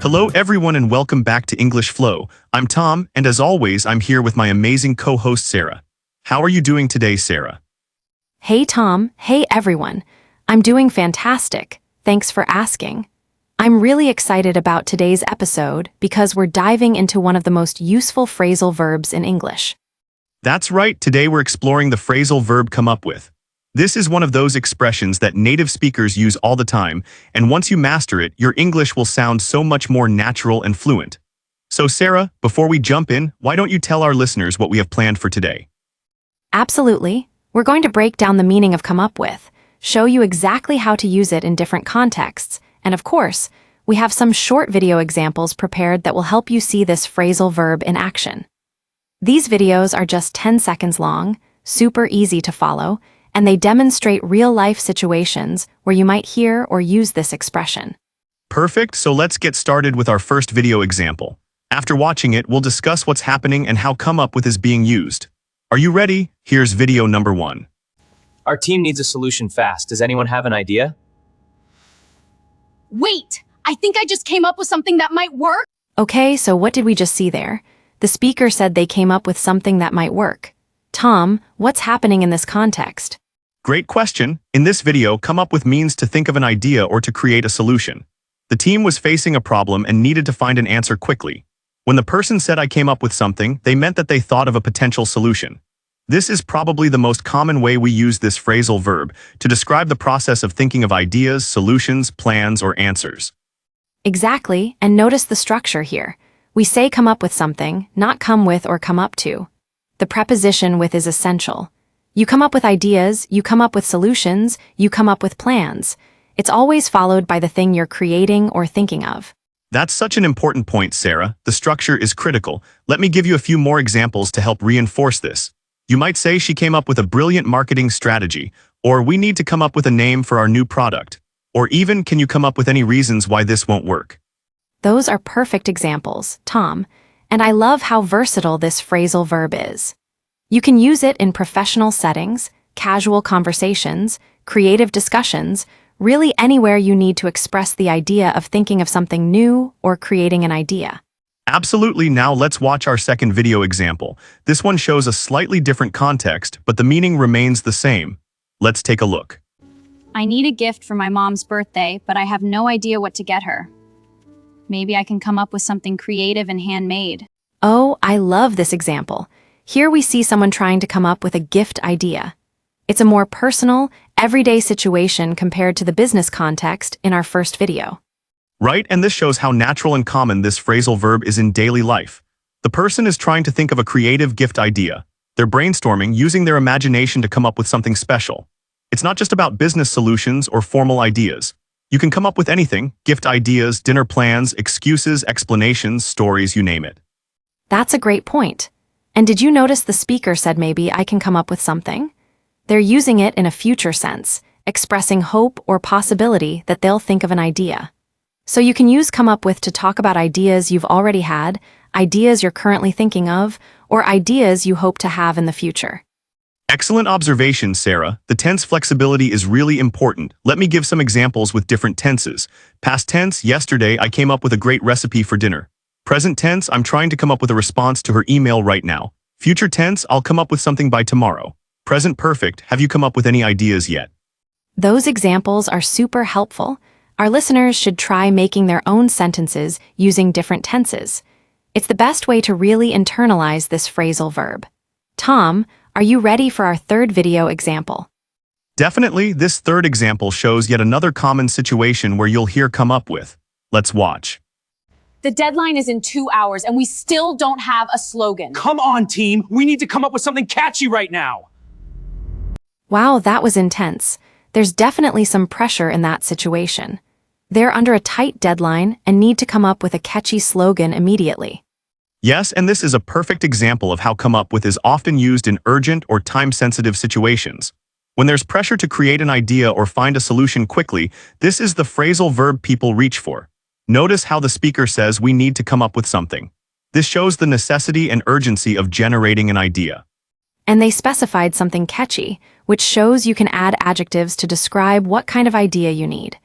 Hello everyone and welcome back to English Flow. I'm Tom, and as always, I'm here with my amazing co-host Sarah. How are you doing today, Sarah? Hey Tom, hey everyone. I'm doing fantastic. Thanks for asking. I'm really excited about today's episode because we're diving into one of the most useful phrasal verbs in English. That's right, today we're exploring the phrasal verb come up with. This is one of those expressions that native speakers use all the time, and once you master it, your English will sound so much more natural and fluent. So Sarah, before we jump in, why don't you tell our listeners what we have planned for today? Absolutely. We're going to break down the meaning of come up with, show you exactly how to use it in different contexts, and of course, we have some short video examples prepared that will help you see this phrasal verb in action. These videos are just 10 seconds long, super easy to follow, and they demonstrate real-life situations where you might hear or use this expression. Perfect, so let's get started with our first video example. After watching it, we'll discuss what's happening and how come up with is being used. Are you ready? Here's video number 1. Our team needs a solution fast. Does anyone have an idea? Wait! I think I just came up with something that might work! Okay, so what did we just see there? The speaker said they came up with something that might work. Tom, what's happening in this context? Great question. In this video, come up with means to think of an idea or to create a solution. The team was facing a problem and needed to find an answer quickly. When the person said I came up with something, they meant that they thought of a potential solution. This is probably the most common way we use this phrasal verb to describe the process of thinking of ideas, solutions, plans, or answers. Exactly, and notice the structure here. We say come up with something, not come with or come up to. The preposition with is essential. You come up with ideas, you come up with solutions, you come up with plans. It's always followed by the thing you're creating or thinking of. That's such an important point, Sarah. The structure is critical. Let me give you a few more examples to help reinforce this. You might say she came up with a brilliant marketing strategy, or we need to come up with a name for our new product, or even can you come up with any reasons why this won't work? Those are perfect examples, Tom, and I love how versatile this phrasal verb is. You can use it in professional settings, casual conversations, creative discussions, really anywhere you need to express the idea of thinking of something new or creating an idea. Absolutely. Now let's watch our second video example. This one shows a slightly different context, but the meaning remains the same. Let's take a look. I need a gift for my mom's birthday, but I have no idea what to get her. Maybe I can come up with something creative and handmade. Oh, I love this example. Here we see someone trying to come up with a gift idea. It's a more personal, everyday situation compared to the business context in our first video. Right, and this shows how natural and common this phrasal verb is in daily life. The person is trying to think of a creative gift idea. They're brainstorming, using their imagination to come up with something special. It's not just about business solutions or formal ideas. You can come up with anything: gift ideas, dinner plans, excuses, explanations, stories, you name it. That's a great point. And did you notice the speaker said maybe I can come up with something? They're using it in a future sense, expressing hope or possibility that they'll think of an idea. So you can use come up with to talk about ideas you've already had, ideas you're currently thinking of, or ideas you hope to have in the future. Excellent observation, Sarah. The tense flexibility is really important. Let me give some examples with different tenses. Past tense, yesterday I came up with a great recipe for dinner. Present tense, I'm trying to come up with a response to her email right now. Future tense, I'll come up with something by tomorrow. Present perfect, have you come up with any ideas yet? Those examples are super helpful. Our listeners should try making their own sentences using different tenses. It's the best way to really internalize this phrasal verb. Tom, are you ready for our third video example? Definitely, this third example shows yet another common situation where you'll hear come up with. Let's watch. The deadline is in 2 hours and we still don't have a slogan. Come on, team. We need to come up with something catchy right now. Wow, that was intense. There's definitely some pressure in that situation. They're under a tight deadline and need to come up with a catchy slogan immediately. Yes, and this is a perfect example of how come up with is often used in urgent or time-sensitive situations. When there's pressure to create an idea or find a solution quickly, this is the phrasal verb people reach for. Notice how the speaker says we need to come up with something. This shows the necessity and urgency of generating an idea. And they specified something catchy, which shows you can add adjectives to describe what kind of idea you need.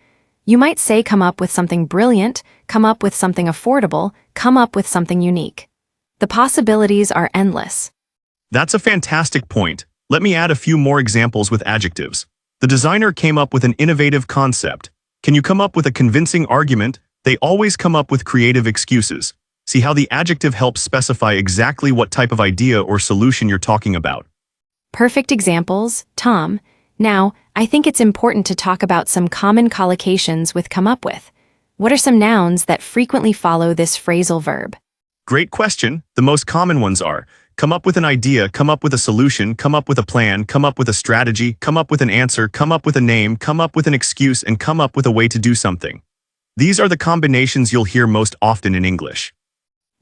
You might say come up with something brilliant, come up with something affordable, come up with something unique. The possibilities are endless. That's a fantastic point. Let me add a few more examples with adjectives. The designer came up with an innovative concept. Can you come up with a convincing argument? They always come up with creative excuses. See how the adjective helps specify exactly what type of idea or solution you're talking about. Perfect examples, Tom. Now, I think it's important to talk about some common collocations with come up with. What are some nouns that frequently follow this phrasal verb? Great question. The most common ones are come up with an idea, come up with a solution, come up with a plan, come up with a strategy, come up with an answer, come up with a name, come up with an excuse, and come up with a way to do something. These are the combinations you'll hear most often in English.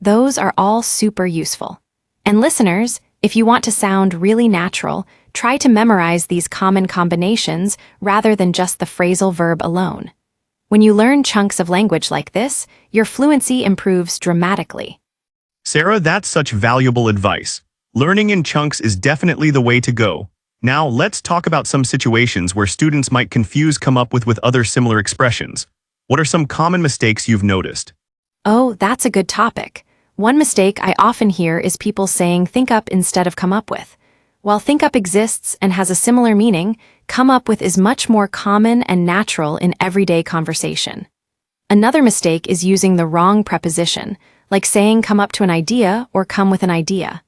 Those are all super useful. And listeners, if you want to sound really natural, try to memorize these common combinations rather than just the phrasal verb alone. When you learn chunks of language like this, your fluency improves dramatically. Sarah, that's such valuable advice. Learning in chunks is definitely the way to go. Now, let's talk about some situations where students might confuse come up with other similar expressions. What are some common mistakes you've noticed? Oh, that's a good topic. One mistake I often hear is people saying think up instead of come up with. While think up exists and has a similar meaning, come up with is much more common and natural in everyday conversation. Another mistake is using the wrong preposition, like saying come up to an idea or come with an idea.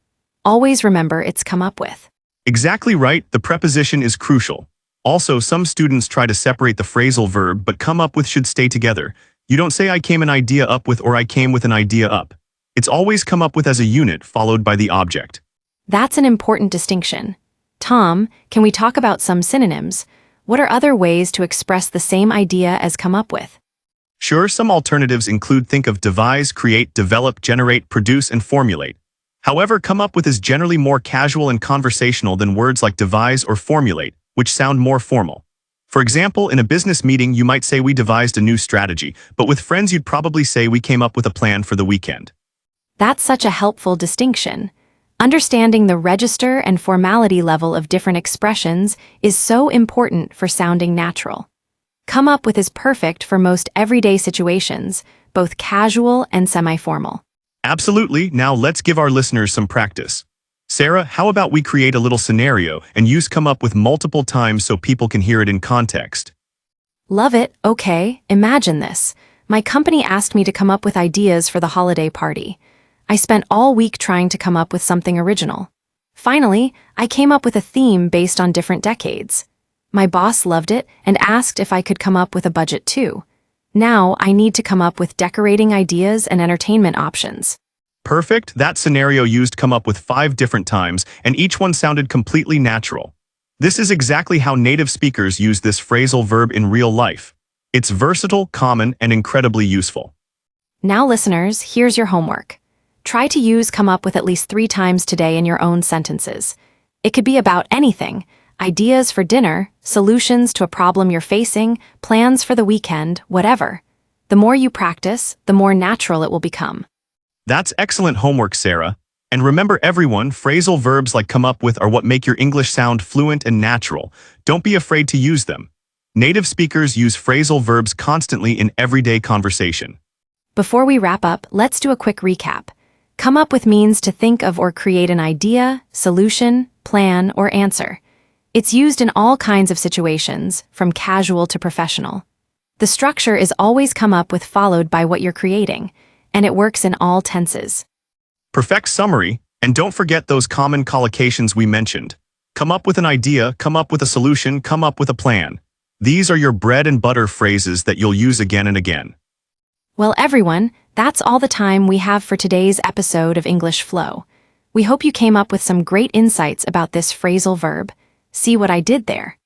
Always remember it's come up with. Exactly right, the preposition is crucial. Also, some students try to separate the phrasal verb, but come up with should stay together. You don't say I came an idea up with or I came with an idea up. It's always come up with as a unit followed by the object. That's an important distinction. Tom, can we talk about some synonyms? What are other ways to express the same idea as come up with? Sure, some alternatives include think of devise, create, develop, generate, produce, and formulate. However, come up with is generally more casual and conversational than words like devise or formulate, which sound more formal. For example, in a business meeting, you might say we devised a new strategy, but with friends you'd probably say we came up with a plan for the weekend. That's such a helpful distinction. Understanding the register and formality level of different expressions is so important for sounding natural. Come up with is perfect for most everyday situations, both casual and semi-formal. Absolutely. Now let's give our listeners some practice. Sarah, how about we create a little scenario and use come up with multiple times so people can hear it in context? Love it. Okay, imagine this. My company asked me to come up with ideas for the holiday party. I spent all week trying to come up with something original. Finally, I came up with a theme based on different decades. My boss loved it and asked if I could come up with a budget too. Now I need to come up with decorating ideas and entertainment options. Perfect. That scenario used come up with 5 different times, and each one sounded completely natural. This is exactly how native speakers use this phrasal verb in real life. It's versatile, common, and incredibly useful. Now listeners, here's your homework. Try to use come up with at least 3 times today in your own sentences. It could be about anything: ideas for dinner, solutions to a problem you're facing, plans for the weekend, whatever. The more you practice, the more natural it will become. That's excellent homework, Sarah. And remember everyone, phrasal verbs like come up with are what make your English sound fluent and natural. Don't be afraid to use them. Native speakers use phrasal verbs constantly in everyday conversation. Before we wrap up, let's do a quick recap. Come up with means to think of or create an idea, solution, plan, or answer. It's used in all kinds of situations, from casual to professional. The structure is always come up with followed by what you're creating, and it works in all tenses. Perfect summary, and don't forget those common collocations we mentioned. Come up with an idea, come up with a solution, come up with a plan. These are your bread and butter phrases that you'll use again and again. Well, everyone, that's all the time we have for today's episode of English Flow. We hope you came up with some great insights about this phrasal verb. See what I did there?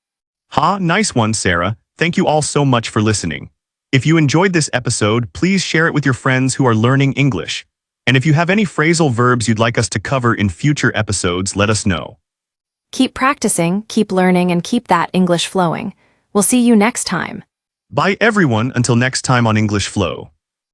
Nice one, Sarah. Thank you all so much for listening. If you enjoyed this episode, please share it with your friends who are learning English. And if you have any phrasal verbs you'd like us to cover in future episodes, let us know. Keep practicing, keep learning, and keep that English flowing. We'll see you next time. Bye everyone, until next time on English Flow.